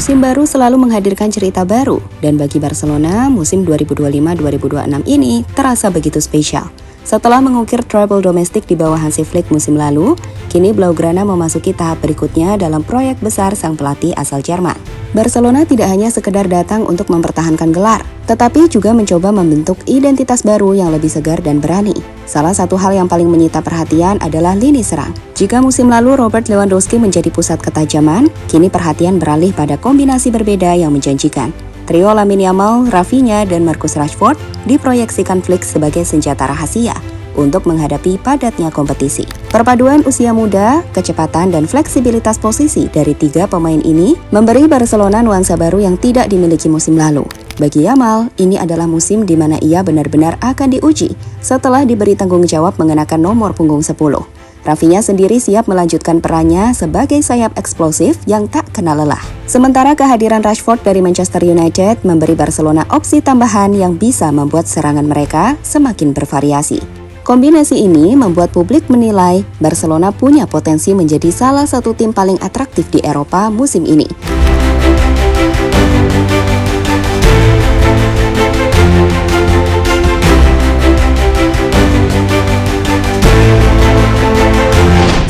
Musim baru selalu menghadirkan cerita baru, dan bagi Barcelona, musim 2025-2026 ini terasa begitu spesial. Setelah mengukir treble domestik di bawah Hansi Flick musim lalu, kini Blaugrana memasuki tahap berikutnya dalam proyek besar sang pelatih asal Jerman. Barcelona tidak hanya sekedar datang untuk mempertahankan gelar, tetapi juga mencoba membentuk identitas baru yang lebih segar dan berani. Salah satu hal yang paling menyita perhatian adalah lini serang. Jika musim lalu Robert Lewandowski menjadi pusat ketajaman, kini perhatian beralih pada kombinasi berbeda yang menjanjikan. Trio Lamine Yamal, Rafinha, dan Marcus Rashford diproyeksikan Flick sebagai senjata rahasia untuk menghadapi padatnya kompetisi. Perpaduan usia muda, kecepatan, dan fleksibilitas posisi dari tiga pemain ini memberi Barcelona nuansa baru yang tidak dimiliki musim lalu. Bagi Yamal, ini adalah musim di mana ia benar-benar akan diuji setelah diberi tanggung jawab mengenakan nomor punggung 10. Rafinha sendiri siap melanjutkan perannya sebagai sayap eksplosif yang tak kenal lelah. Sementara kehadiran Rashford dari Manchester United memberi Barcelona opsi tambahan yang bisa membuat serangan mereka semakin bervariasi. Kombinasi ini membuat publik menilai Barcelona punya potensi menjadi salah satu tim paling atraktif di Eropa musim ini.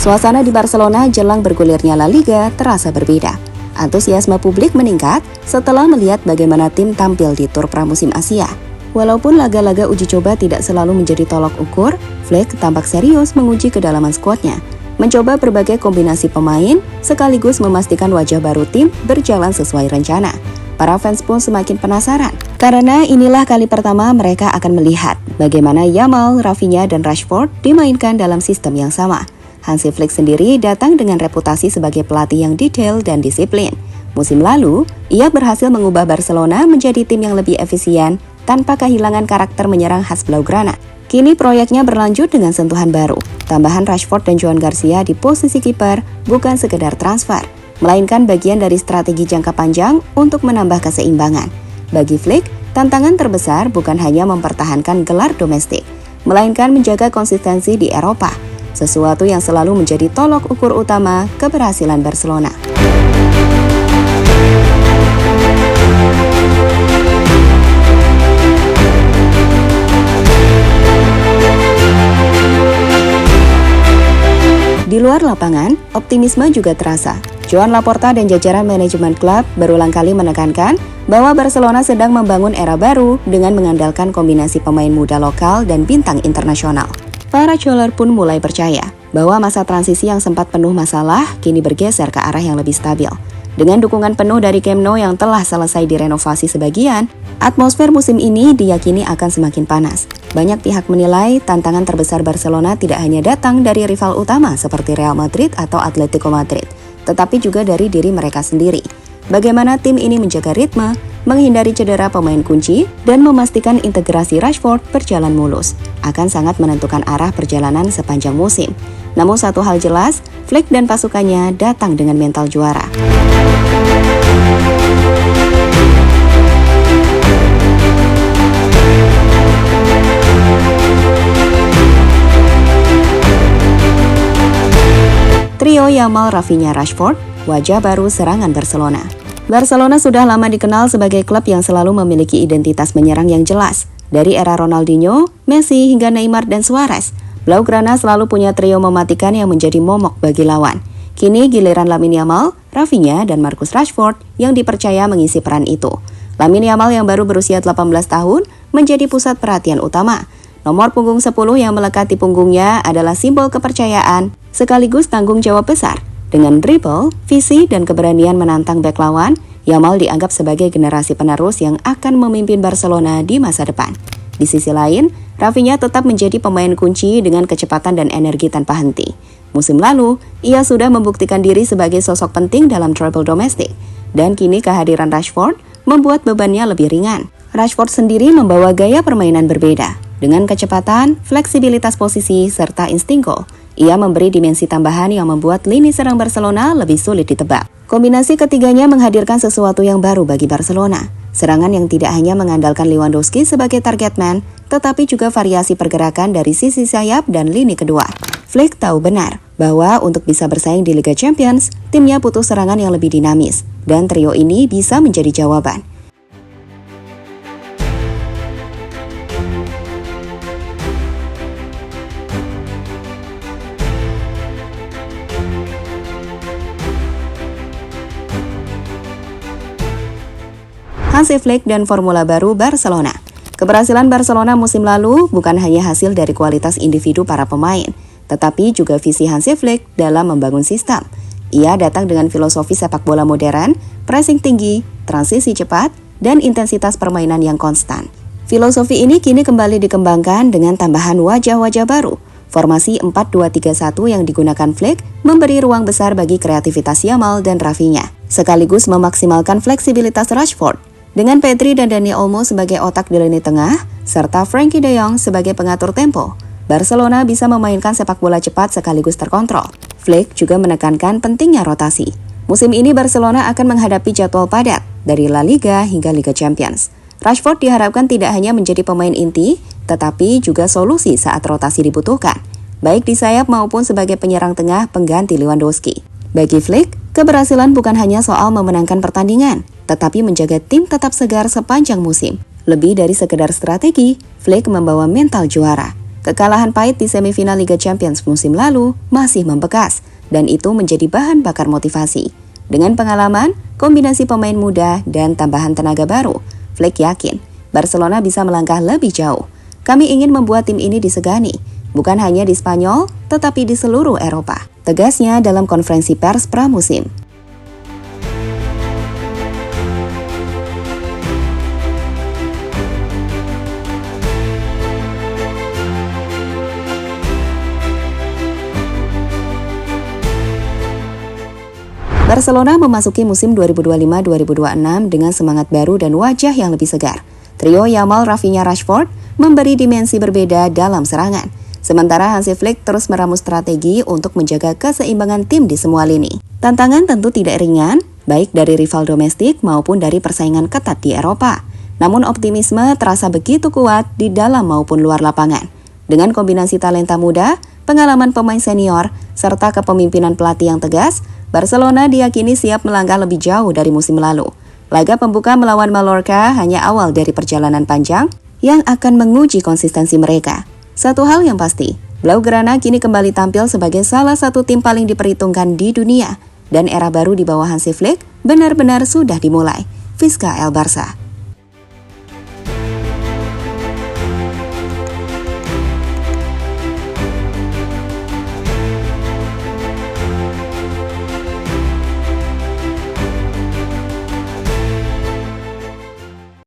Suasana di Barcelona jelang bergulirnya La Liga terasa berbeda. Antusiasme publik meningkat setelah melihat bagaimana tim tampil di tur pramusim Asia. Walaupun laga-laga uji coba tidak selalu menjadi tolok ukur, Flick tampak serius menguji kedalaman skuadnya, mencoba berbagai kombinasi pemain, sekaligus memastikan wajah baru tim berjalan sesuai rencana. Para fans pun semakin penasaran, karena inilah kali pertama mereka akan melihat bagaimana Yamal, Rafinha, dan Rashford dimainkan dalam sistem yang sama. Hansi Flick sendiri datang dengan reputasi sebagai pelatih yang detail dan disiplin. Musim lalu, ia berhasil mengubah Barcelona menjadi tim yang lebih efisien tanpa kehilangan karakter menyerang khas Blaugrana. Kini proyeknya berlanjut dengan sentuhan baru. Tambahan Rashford dan Joan Garcia di posisi kiper bukan sekedar transfer, melainkan bagian dari strategi jangka panjang untuk menambah keseimbangan. Bagi Flick, tantangan terbesar bukan hanya mempertahankan gelar domestik, melainkan menjaga konsistensi di Eropa, sesuatu yang selalu menjadi tolok ukur utama keberhasilan Barcelona. Di luar lapangan, optimisme juga terasa. Joan Laporta dan jajaran manajemen klub berulang kali menekankan bahwa Barcelona sedang membangun era baru dengan mengandalkan kombinasi pemain muda lokal dan bintang internasional. Para Choler pun mulai percaya bahwa masa transisi yang sempat penuh masalah kini bergeser ke arah yang lebih stabil. Dengan dukungan penuh dari Camp Nou yang telah selesai direnovasi sebagian, atmosfer musim ini diyakini akan semakin panas. Banyak pihak menilai tantangan terbesar Barcelona tidak hanya datang dari rival utama seperti Real Madrid atau Atletico Madrid, tetapi juga dari diri mereka sendiri. Bagaimana tim ini menjaga ritme, menghindari cedera pemain kunci, dan memastikan integrasi Rashford berjalan mulus, akan sangat menentukan arah perjalanan sepanjang musim. Namun satu hal jelas, Flick dan pasukannya datang dengan mental juara. Trio Yamal, Rafinha, Rashford, wajah baru serangan Barcelona. Barcelona sudah lama dikenal sebagai klub yang selalu memiliki identitas menyerang yang jelas. Dari era Ronaldinho, Messi, hingga Neymar dan Suarez, Blaugrana selalu punya trio mematikan yang menjadi momok bagi lawan. Kini giliran Lamine Yamal, Rafinha, dan Marcus Rashford yang dipercaya mengisi peran itu. Lamine Yamal yang baru berusia 18 tahun menjadi pusat perhatian utama. Nomor punggung 10 yang melekat di punggungnya adalah simbol kepercayaan sekaligus tanggung jawab besar. Dengan dribble, visi, dan keberanian menantang bek lawan, Yamal dianggap sebagai generasi penerus yang akan memimpin Barcelona di masa depan. Di sisi lain, Rafinha tetap menjadi pemain kunci dengan kecepatan dan energi tanpa henti. Musim lalu, ia sudah membuktikan diri sebagai sosok penting dalam treble domestik, dan kini kehadiran Rashford membuat bebannya lebih ringan. Rashford sendiri membawa gaya permainan berbeda, dengan kecepatan, fleksibilitas posisi, serta insting gol. Ia memberi dimensi tambahan yang membuat lini serang Barcelona lebih sulit ditebak. Kombinasi ketiganya menghadirkan sesuatu yang baru bagi Barcelona. Serangan yang tidak hanya mengandalkan Lewandowski sebagai target man, tetapi juga variasi pergerakan dari sisi sayap dan lini kedua. Flick tahu benar bahwa untuk bisa bersaing di Liga Champions, timnya butuh serangan yang lebih dinamis, dan trio ini bisa menjadi jawaban. Hansi Flick dan formula baru Barcelona. Keberhasilan Barcelona musim lalu bukan hanya hasil dari kualitas individu para pemain, tetapi juga visi Hansi Flick dalam membangun sistem. Ia datang dengan filosofi sepak bola modern, pressing tinggi, transisi cepat, dan intensitas permainan yang konstan. Filosofi ini kini kembali dikembangkan dengan tambahan wajah-wajah baru. Formasi 4-2-3-1 yang digunakan Flick memberi ruang besar bagi kreativitas Yamal dan Rafinha, sekaligus memaksimalkan fleksibilitas Rashford. Dengan Pedri dan Dani Olmo sebagai otak di lini tengah, serta Frenkie de Jong sebagai pengatur tempo, Barcelona bisa memainkan sepak bola cepat sekaligus terkontrol. Flick juga menekankan pentingnya rotasi. Musim ini Barcelona akan menghadapi jadwal padat, dari La Liga hingga Liga Champions. Rashford diharapkan tidak hanya menjadi pemain inti, tetapi juga solusi saat rotasi dibutuhkan, baik di sayap maupun sebagai penyerang tengah pengganti Lewandowski. Bagi Flick, keberhasilan bukan hanya soal memenangkan pertandingan, tetapi menjaga tim tetap segar sepanjang musim. Lebih dari sekedar strategi, Flick membawa mental juara. Kekalahan pahit di semifinal Liga Champions musim lalu masih membekas, dan itu menjadi bahan bakar motivasi. Dengan pengalaman, kombinasi pemain muda, dan tambahan tenaga baru, Flick yakin Barcelona bisa melangkah lebih jauh. Kami ingin membuat tim ini disegani, bukan hanya di Spanyol, tetapi di seluruh Eropa, tegasnya dalam konferensi pers pramusim. Barcelona memasuki musim 2025-2026 dengan semangat baru dan wajah yang lebih segar. Trio Yamal, Rafinha, Rashford memberi dimensi berbeda dalam serangan. Sementara Hansi Flick terus meramu strategi untuk menjaga keseimbangan tim di semua lini. Tantangan tentu tidak ringan, baik dari rival domestik maupun dari persaingan ketat di Eropa. Namun optimisme terasa begitu kuat di dalam maupun luar lapangan. Dengan kombinasi talenta muda, pengalaman pemain senior, serta kepemimpinan pelatih yang tegas, Barcelona diyakini siap melangkah lebih jauh dari musim lalu. Laga pembuka melawan Mallorca hanya awal dari perjalanan panjang yang akan menguji konsistensi mereka. Satu hal yang pasti, Blaugrana kini kembali tampil sebagai salah satu tim paling diperhitungkan di dunia, dan era baru di bawah Hansi Flick benar-benar sudah dimulai. Visca El Barça.